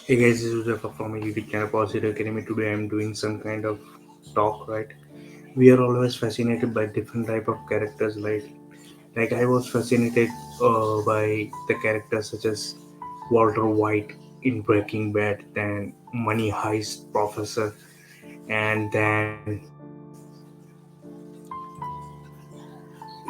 Hey guys, this is Huzaifa from YouTube channel Positive Academy. Today I'm doing some kind of talk, right? We are always fascinated by different type of characters, like I was fascinated by the characters such as Walter White in Breaking Bad, then Money Heist Professor, and then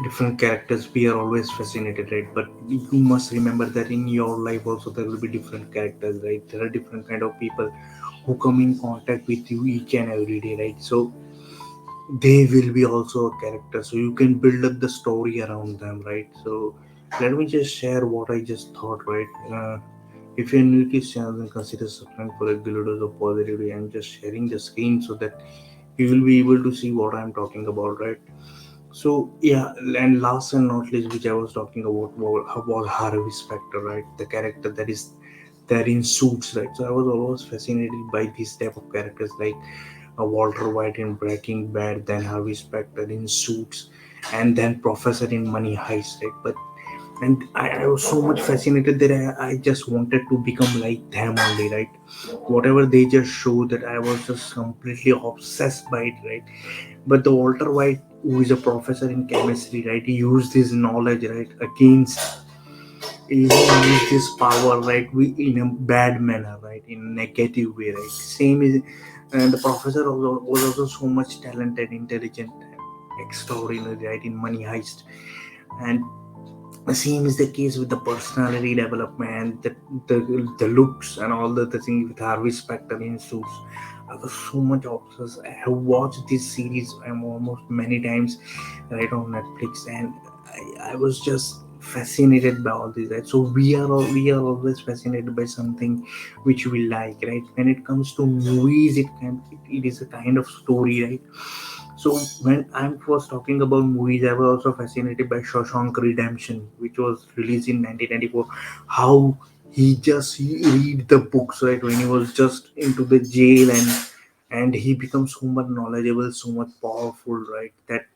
different characters. We are always fascinated, right? But you must remember that in your life also there will be different characters, right? There are different kind of people who come in contact with you each and every day, right? So they will be also a character, so you can build up the story around them, right? So let me just share what I just thought, right? If you're new to this channel, then consider subscribing for regular dose of positivity. I'm just sharing the screen so that you will be able to see what I'm talking about, right? So yeah, and last and not least, which I was talking about was Harvey Specter, right? The character that is there in Suits, right? So I was always fascinated by this type of characters, like Walter White in Breaking Bad, then Harvey Specter in Suits, and then Professor in Money Heist, right? But and I was so much fascinated that I just wanted to become like them only, right? Whatever they just showed, that I was just completely obsessed by it, right? But the Walter White, who is a professor in chemistry, right, he used his knowledge, right, against, he used his power, right, in a bad manner, right, in a negative way, right? Same is, and the professor was also so much talented, intelligent, extraordinary, right, in Money Heist. And the same is the case with the personality development, the looks and all the things with Harvey Specter in Suits. I was so much obsessed. I have watched this series almost many times, right, on Netflix, and I was just fascinated by all this. Right, so we are always fascinated by something which we like, right? When it comes to movies, it is a kind of story, right? So when I was talking about movies, I was also fascinated by Shawshank Redemption, which was released in 1994. How he read the books, right, when he was just into the jail, and he becomes so much knowledgeable, so much powerful, right, that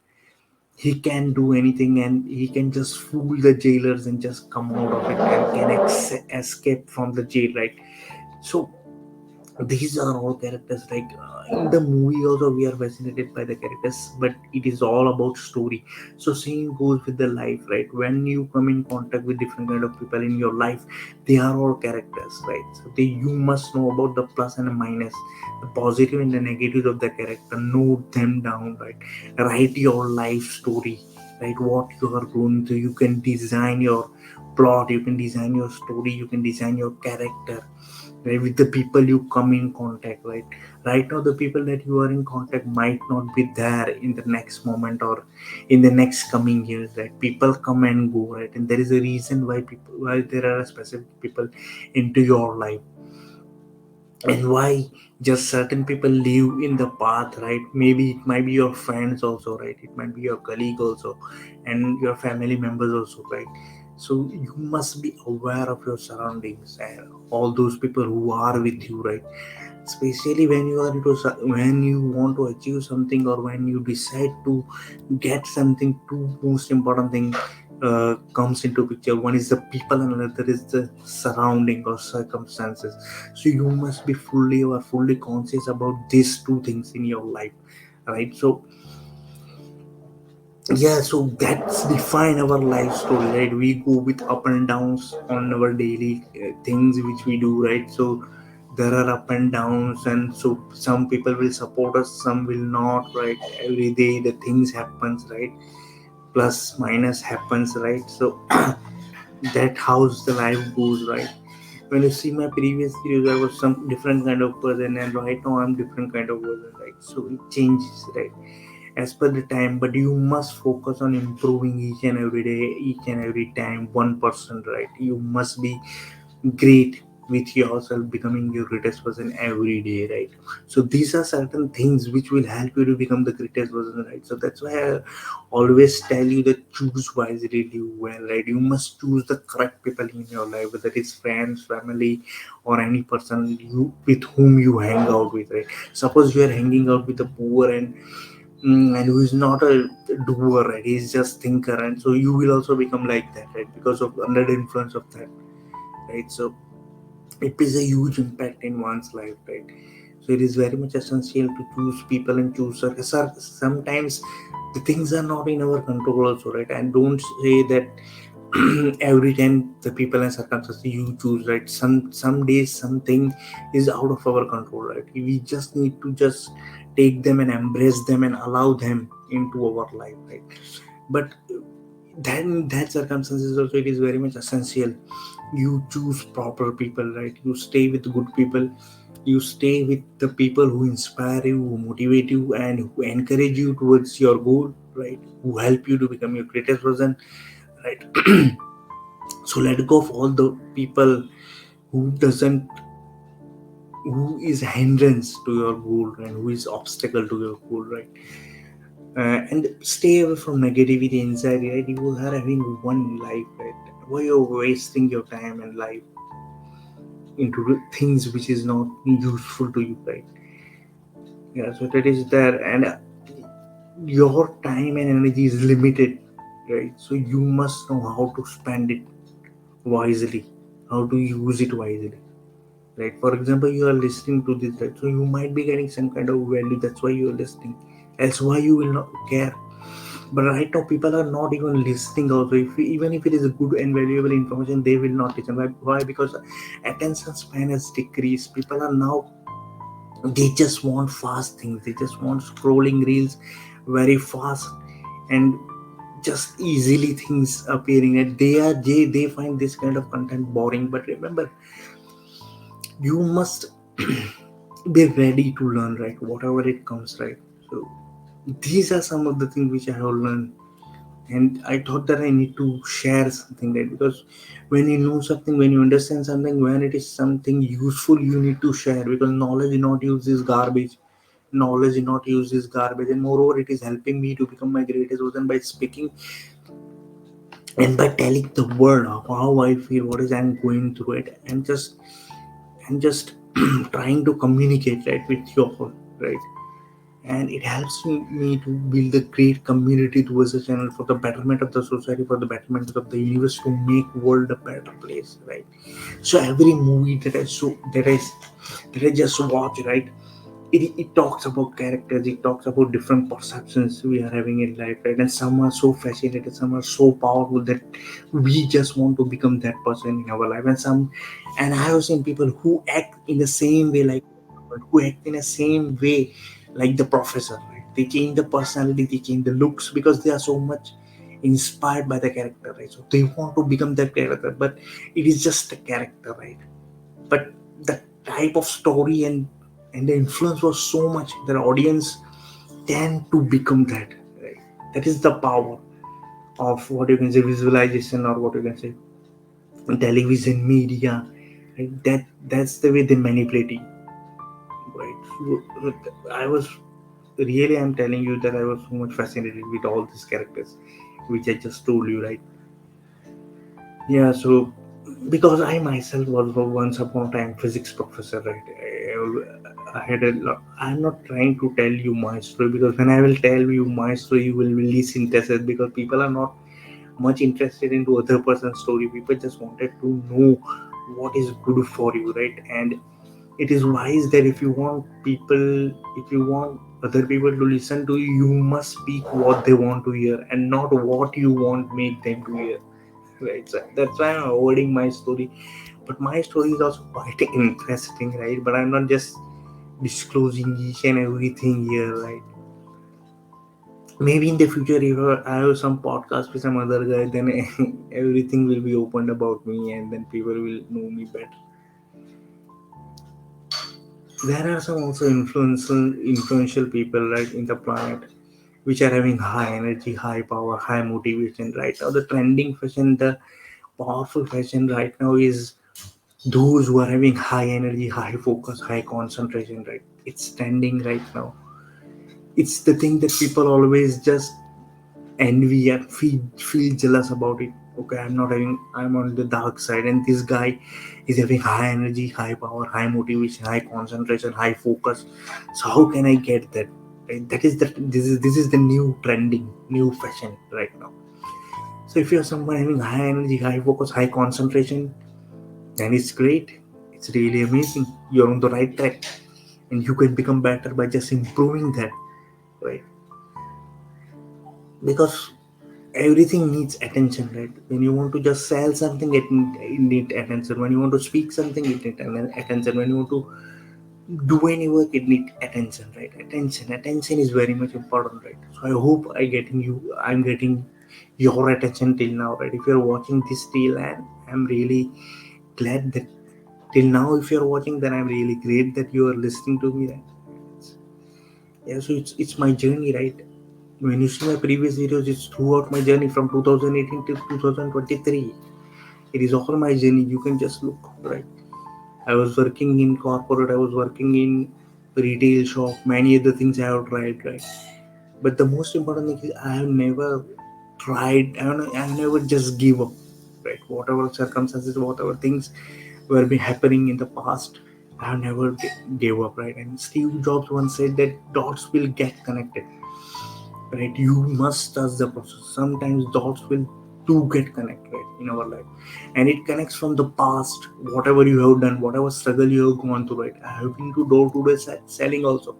he can do anything, and he can just fool the jailers and just come out of it and can escape from the jail, right? So these are all characters, like in the movie also we are fascinated by the characters, but it is all about story. So same goes with the life, right? When you come in contact with different kind of people in your life, they are all characters, right? So you must know about the plus and the minus, the positive and the negatives of the character. Note them down, right? Write your life story, right? What you are going through, you can design your plot, you can design your story, you can design your character, right, with the people you come in contact, right now the people that you are in contact might not be there in the next moment or in the next coming years, right? People come and go, right? And there is a reason why there are specific people into your life, and why just certain people live in the path, right? Maybe it might be your friends also, right? It might be your colleague also, and your family members also, right? So you must be aware of your surroundings and all those people who are with you, right? Especially when you are when you want to achieve something, or when you decide to get something. Two most important thing comes into picture. One is the people, and another is the surrounding or circumstances. So you must be fully conscious about these two things in your life, right? So yeah, so that's define our life story, right? We go with up and downs on our daily things which we do, right? So there are up and downs, and so some people will support us, some will not, right? Every day the things happens, right? Plus minus happens, right? So that how's the life goes, right? When you see my previous videos, I was some different kind of person, and right now I'm different kind of person, right? So it changes, right, as per the time. But you must focus on improving each and every day, each and every time, 1%, right? You must be great with yourself, becoming your greatest person every day, right? So these are certain things which will help you to become the greatest person, right? So that's why I always tell you that choose wisely, live well, right? You must choose the correct people in your life, whether it's friends, family, or any person you with whom you hang out with, right? Suppose you are hanging out with a poor and who is not a doer, right? He's just thinker, and so you will also become like that, right? Because of under the influence of that, right? So it plays a huge impact in one's life, right? So it is very much essential to choose people and choose sometimes the things are not in our control also, right? And don't say that every time the people and circumstances you choose, right? Some days something is out of our control, right? We just need to just take them and embrace them and allow them into our life, right? But then that circumstances also, it is very much essential you choose proper people, right? You stay with good people, you stay with the people who inspire you, who motivate you, and who encourage you towards your goal, right? Who help you to become your greatest version, right? So let go of all the people who doesn't, who is hindrance to your goal and who is obstacle to your goal, right? And stay away from negativity, anxiety, right? You are having one life, right? Why you're wasting your time and life into things which is not useful to you, right? Yeah, so that is there. And your time and energy is limited, right? So you must know how to spend it wisely, how to use it wisely, right? For example, you are listening to this, right? So you might be getting some kind of value, that's why you are listening, else why you will not care. But right now people are not even listening also. If even if it is a good and valuable information, they will not listen. Why? Because attention span has decreased. People are now, they just want fast things, they just want scrolling reels very fast, and just easily things appearing, and they find this kind of content boring. But remember, you must be ready to learn, right? Whatever it comes, right? So these are some of the things which I have learned, and I thought that I need to share something, right? Because when you know something, when you understand something, when it is something useful, you need to share, because knowledge not used is garbage. Knowledge not used is garbage. And moreover, it is helping me to become my greatest version by speaking and by telling the world how I feel, what is I'm going through it, and just trying to communicate, right, with you all, right? And it helps me to build a great community towards the channel for the betterment of the society, for the betterment of the universe, to make world a better place, right? So every movie that I just watch, right, it talks about characters, it talks about different perceptions we are having in life, right? And some are so fascinated, some are so powerful that we just want to become that person in our life. And I have seen people who act in the same way, like who act in the same way like the professor, right? They change the personality, they change the looks, because they are so much inspired by the character, right? So they want to become that character, but it is just a character, right? But the type of story and the influence was so much that audience tend to become that, right? That is the power of what you can say visualization, or what you can say television media, right? That's the way they manipulate you, right? So, I was really, I'm telling you that I was so much fascinated with all these characters which I just told you, right? Yeah, so because I myself was once upon a time physics professor, right? I had a lot. I'm not trying to tell you my story, because when I will tell you my story, you will be least interested, because people are not much interested into other person's story. People just wanted to know what is good for you, right? And it is wise that if you want other people to listen to you, you must speak what they want to hear and not what you want make them to hear, right? So that's why I'm avoiding my story. But my story is also quite interesting, right? But I'm not just disclosing each and everything here, right? Maybe in the future, if I have some podcast with some other guy, then everything will be opened about me, and then people will know me better. There are some also influential people, right, in the planet, which are having high energy, high power, high motivation. Right now, the trending fashion, the powerful fashion right now is those who are having high energy, high focus, high concentration, right? It's trending right now. It's the thing that people always just envy and feel jealous about it. Okay, I'm on the dark side, and this guy is having high energy, high power, high motivation, high concentration, high focus. So how can I get that? Right? This is the new trending, new fashion right now. So if you're someone having high energy, high focus, high concentration, then it's great. It's really amazing. You're on the right track, and you can become better by just improving that, right? Because everything needs attention, right? When you want to just sell something, it need attention. When you want to speak something, it need attention. When you want to do any work, it need attention, right? Attention is very much important, right? So I hope I'm getting your attention till now, right? If you're watching this till, and I'm really glad that till now, if you're watching, then I'm really great that you are listening to me, right? Yeah, so it's my journey, right? When you see my previous videos, it's throughout my journey from 2018 to 2023. It is all my journey. You can just look, right? I was working in corporate, I was working in retail shop, many other things I have tried, right? But the most important thing is I have never tried, I have never just give up, right? Whatever circumstances, whatever things were be happening in the past, I have never gave up, right? And Steve Jobs once said that dots will get connected, right? You must trust the process. Sometimes dots will do get connected, right, in our life, and it connects from the past, whatever you have done, whatever struggle you have gone through, right? I have been to door to door selling also,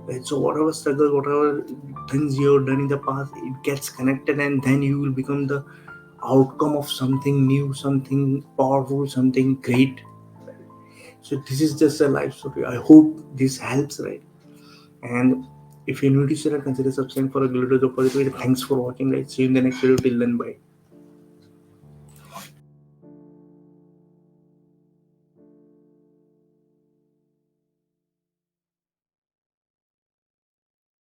right? So whatever struggle, whatever things you have done in the past, it gets connected, and then you will become the outcome of something new, something powerful, something great. So this is just a life story. I hope this helps, right? And if you're new to channel, consider subscribing for a little bit of positivity. Thanks for watching, right? See you in the next video. Till then, bye.